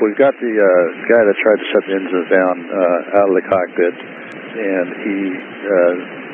We've got the guy that tried to shut the engines down out of the cockpit, and he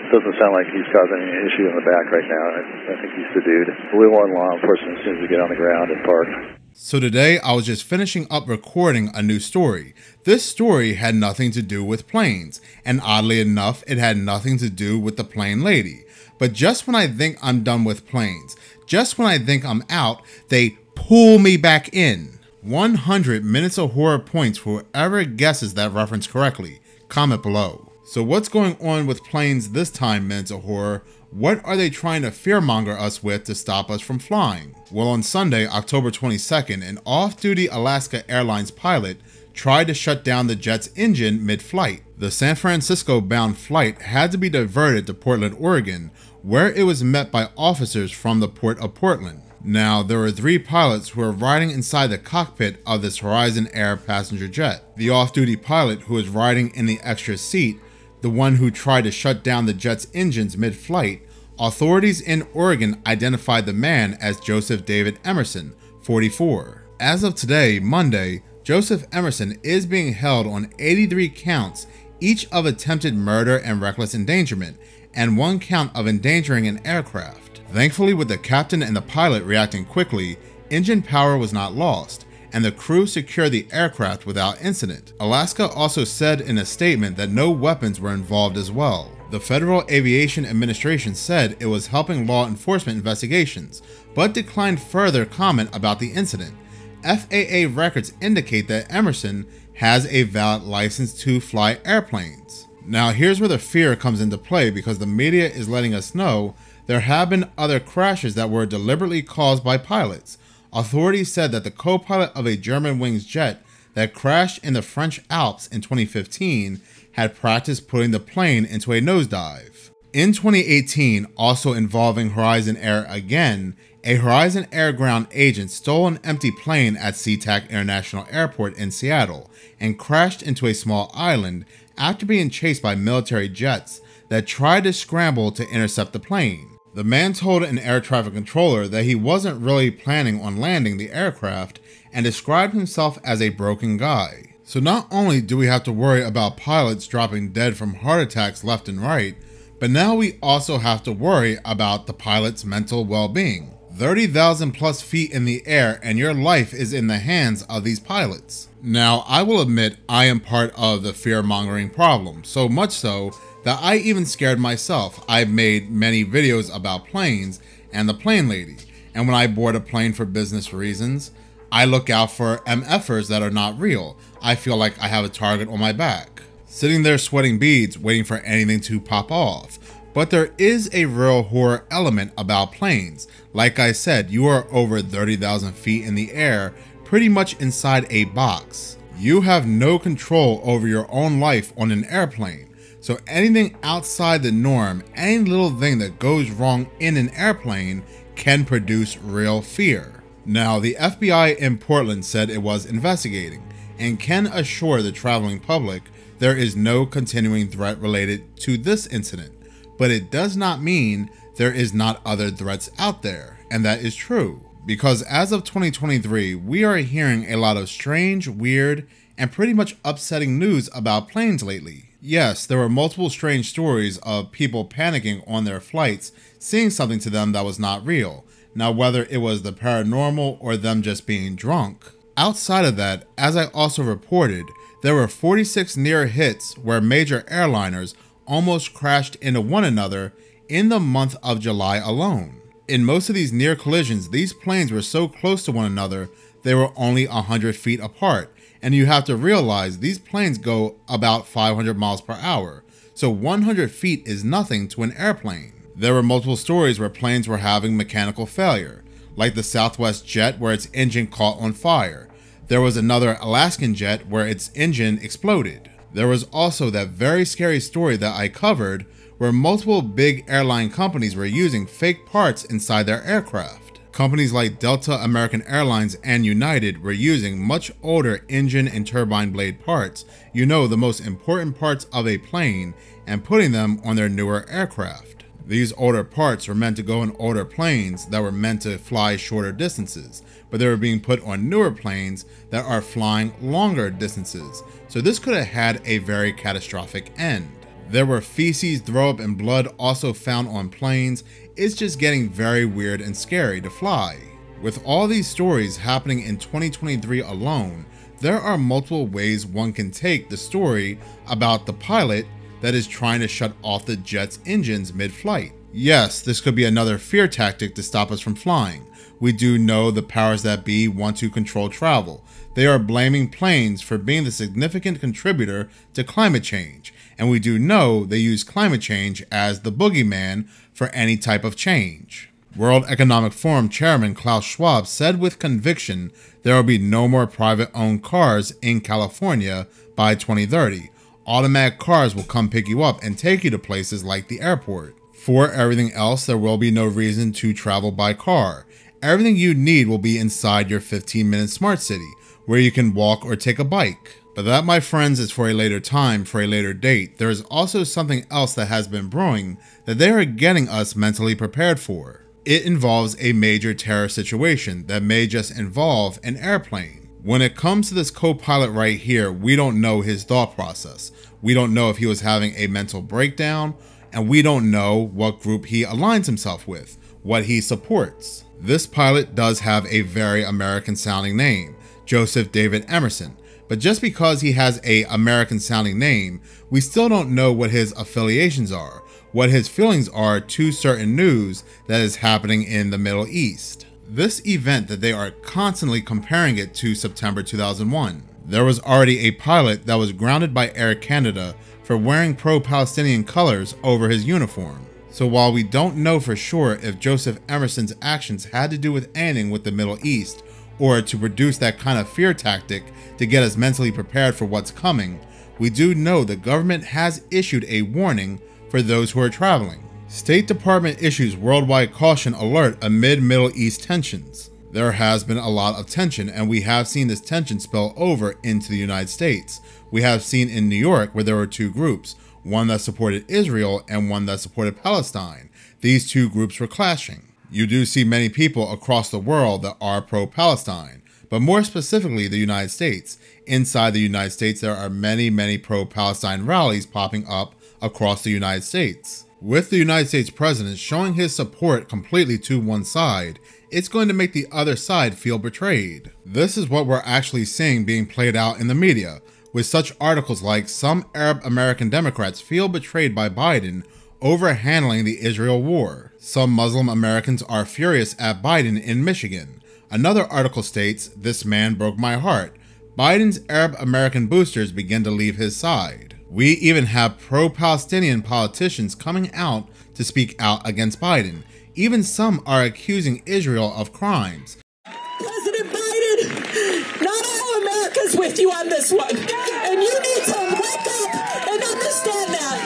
doesn't sound like he's causing any issue in the back right now. I think he's subdued. We want law enforcement as soon as we get on the ground and park. So today I was just finishing up recording a new story. This story had nothing to do with planes, and oddly enough, it had nothing to do with the plane lady. But just when I think I'm done with planes, just when I think I'm out, they pull me back in. 100 minutes of horror points for whoever guesses that reference correctly. Comment below. So what's going on with planes this time, Minutes of Horror? What are they trying to fearmonger us with to stop us from flying? Well, on Sunday, October 22nd, an off-duty Alaska Airlines pilot tried to shut down the jet's engine mid-flight. The San Francisco-bound flight had to be diverted to Portland, Oregon, where it was met by officers from the Port of Portland. Now, there were 3 pilots who were riding inside the cockpit of this Horizon Air passenger jet. The off-duty pilot who was riding in the extra seat, the one who tried to shut down the jet's engines mid-flight, authorities in Oregon identified the man as Joseph David Emerson, 44. As of today, Monday, Joseph Emerson is being held on 83 counts, each of attempted murder and reckless endangerment, and 1 count of endangering an aircraft. Thankfully, with the captain and the pilot reacting quickly, engine power was not lost, and the crew secured the aircraft without incident. Alaska also said in a statement that no weapons were involved as well. The Federal Aviation Administration said it was helping law enforcement investigations, but declined further comment about the incident. FAA records indicate that Emerson has a valid license to fly airplanes. Now here's where the fear comes into play, because the media is letting us know there have been other crashes that were deliberately caused by pilots. Authorities said that the co-pilot of a Germanwings jet that crashed in the French Alps in 2015 had practiced putting the plane into a nosedive. In 2018, also involving Horizon Air again, a Horizon Air ground agent stole an empty plane at SeaTac International Airport in Seattle and crashed into a small island after being chased by military jets that tried to scramble to intercept the plane. The man told an air traffic controller that he wasn't really planning on landing the aircraft and described himself as a broken guy. So not only do we have to worry about pilots dropping dead from heart attacks left and right, but now we also have to worry about the pilot's mental well-being. 30,000 plus feet in the air and your life is in the hands of these pilots. Now, I will admit I am part of the fear-mongering problem, so much so that I even scared myself. I've made many videos about planes and the plane lady, and when I board a plane for business reasons, I look out for MFers that are not real. I feel like I have a target on my back, sitting there sweating beads, waiting for anything to pop off. But there is a real horror element about planes. Like I said, you are over 30,000 feet in the air, pretty much inside a box. You have no control over your own life on an airplane. So anything outside the norm, any little thing that goes wrong in an airplane can produce real fear. Now, the FBI in Portland said it was investigating and can assure the traveling public there is no continuing threat related to this incident. But it does not mean there is not other threats out there, and that is true. Because as of 2023, we are hearing a lot of strange, weird, and pretty much upsetting news about planes lately. Yes, there were multiple strange stories of people panicking on their flights, seeing something to them that was not real. Now, whether it was the paranormal or them just being drunk. Outside of that, as I also reported, there were 46 near hits where major airliners almost crashed into one another in the month of July alone. In most of these near collisions, these planes were so close to one another, they were only 100 feet apart. And you have to realize these planes go about 500 miles per hour, so 100 feet is nothing to an airplane. There were multiple stories where planes were having mechanical failure, like the Southwest jet where its engine caught on fire. There was another Alaskan jet where its engine exploded. There was also that very scary story that I covered where multiple big airline companies were using fake parts inside their aircraft. Companies like Delta, American Airlines, and United were using much older engine and turbine blade parts, the most important parts of a plane, and putting them on their newer aircraft. These older parts were meant to go in older planes that were meant to fly shorter distances, but they were being put on newer planes that are flying longer distances, so this could have had a very catastrophic end. There were feces, throw up, and blood also found on planes. It's just getting very weird and scary to fly. With all these stories happening in 2023 alone, there are multiple ways one can take the story about the pilot that is trying to shut off the jet's engines mid-flight. Yes, this could be another fear tactic to stop us from flying. We do know the powers that be want to control travel. They are blaming planes for being the significant contributor to climate change, and we do know they use climate change as the boogeyman for any type of change. World Economic Forum Chairman Klaus Schwab said with conviction there will be no more private-owned cars in California by 2030. Automatic cars will come pick you up and take you to places like the airport. For everything else, there will be no reason to travel by car. Everything you need will be inside your 15-minute smart city, where you can walk or take a bike. But that, my friends, is for a later time, for a later date. There is also something else that has been brewing that they are getting us mentally prepared for. It involves a major terror situation that may just involve an airplane. When it comes to this co-pilot right here, we don't know his thought process. We don't know if he was having a mental breakdown, and we don't know what group he aligns himself with, what he supports. This pilot does have a very American sounding name, Joseph David Emerson, but just because he has a American sounding name, we still don't know what his affiliations are, what his feelings are to certain news that is happening in the Middle East. This event that they are constantly comparing it to September 2001. There was already a pilot that was grounded by Air Canada for wearing pro-Palestinian colors over his uniform. So while we don't know for sure if Joseph Emerson's actions had to do with anything with the Middle East or to produce that kind of fear tactic to get us mentally prepared for what's coming, we do know the government has issued a warning for those who are traveling. State Department issues worldwide caution alert amid Middle East tensions. There has been a lot of tension, and we have seen this tension spill over into the United States. We have seen in New York where there were two groups, one that supported Israel and one that supported Palestine. These two groups were clashing. You do see many people across the world that are pro-Palestine, but more specifically the United States. Inside the United States, there are many pro-Palestine rallies popping up across the United States. With the United States president showing his support completely to one side, it's going to make the other side feel betrayed. This is what we're actually seeing being played out in the media, with such articles like some Arab American Democrats feel betrayed by Biden over handling the Israel war. Some Muslim Americans are furious at Biden in Michigan. Another article states, "This man broke my heart. Biden's Arab American boosters begin to leave his side." We even have pro-Palestinian politicians coming out to speak out against Biden. Even some are accusing Israel of crimes. President Biden, not all America's with you on this one. And you need to wake up and understand that.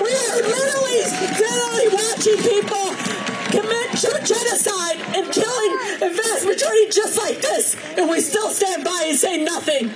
We are literally watching people commit genocide and killing a vast majority just like this. And we still stand by and say nothing.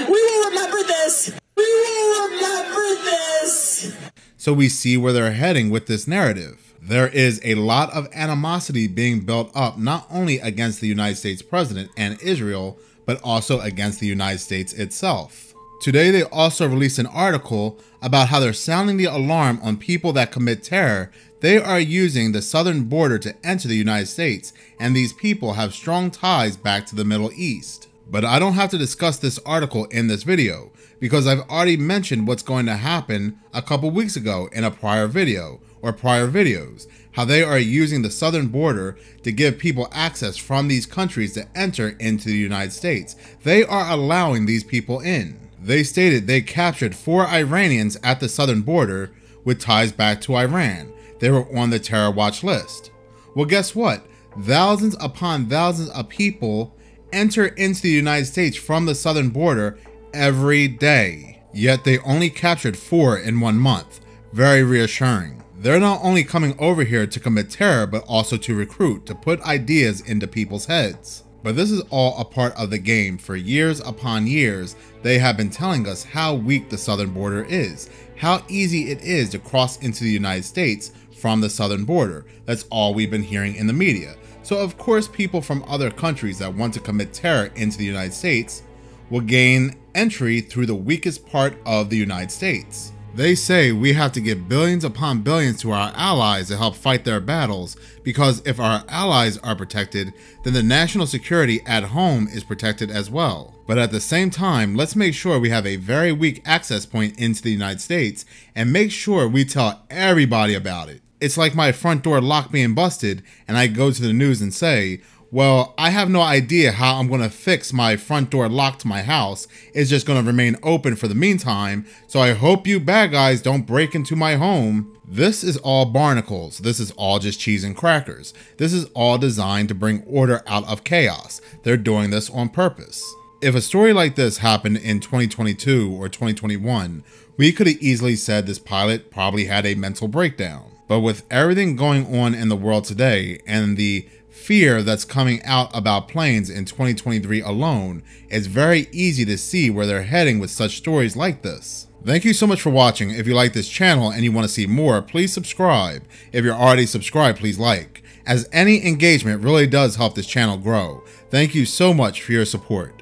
We will remember this. We will remember this. So we see where they're heading with this narrative. There is a lot of animosity being built up not only against the United States president and Israel, but also against the United States itself. Today they also released an article about how they're sounding the alarm on people that commit terror. They are using the southern border to enter the United States, and these people have strong ties back to the Middle East. But I don't have to discuss this article in this video, because I've already mentioned what's going to happen a couple weeks ago in a prior video, or prior videos, how they are using the southern border to give people access from these countries to enter into the United States. They are allowing these people in. They stated they captured 4 Iranians at the southern border with ties back to Iran. They were on the terror watch list. Well, guess what? Thousands upon thousands of people enter into the United States from the southern border every day. Yet they only captured 4 in 1 month. Very reassuring. They're not only coming over here to commit terror, but also to recruit, to put ideas into people's heads. But this is all a part of the game. For years upon years, they have been telling us how weak the southern border is, how easy it is to cross into the United States from the southern border. That's all we've been hearing in the media. So of course people from other countries that want to commit terror into the United States will gain entry through the weakest part of the United States. They say we have to give billions upon billions to our allies to help fight their battles, because if our allies are protected, then the national security at home is protected as well. But at the same time, let's make sure we have a very weak access point into the United States and make sure we tell everybody about it. It's like my front door lock being busted and I go to the news and say, well, I have no idea how I'm going to fix my front door lock to my house. It's just going to remain open for the meantime, so I hope you bad guys don't break into my home. This is all barnacles. This is all just cheese and crackers. This is all designed to bring order out of chaos. They're doing this on purpose. If a story like this happened in 2022 or 2021, we could have easily said this pilot probably had a mental breakdown. But with everything going on in the world today and the fear that's coming out about planes in 2023 alone, it's very easy to see where they're heading with such stories like this. Thank you so much for watching. If you like this channel and you want to see more, please subscribe. If you're already subscribed, please like, as any engagement really does help this channel grow. Thank you so much for your support.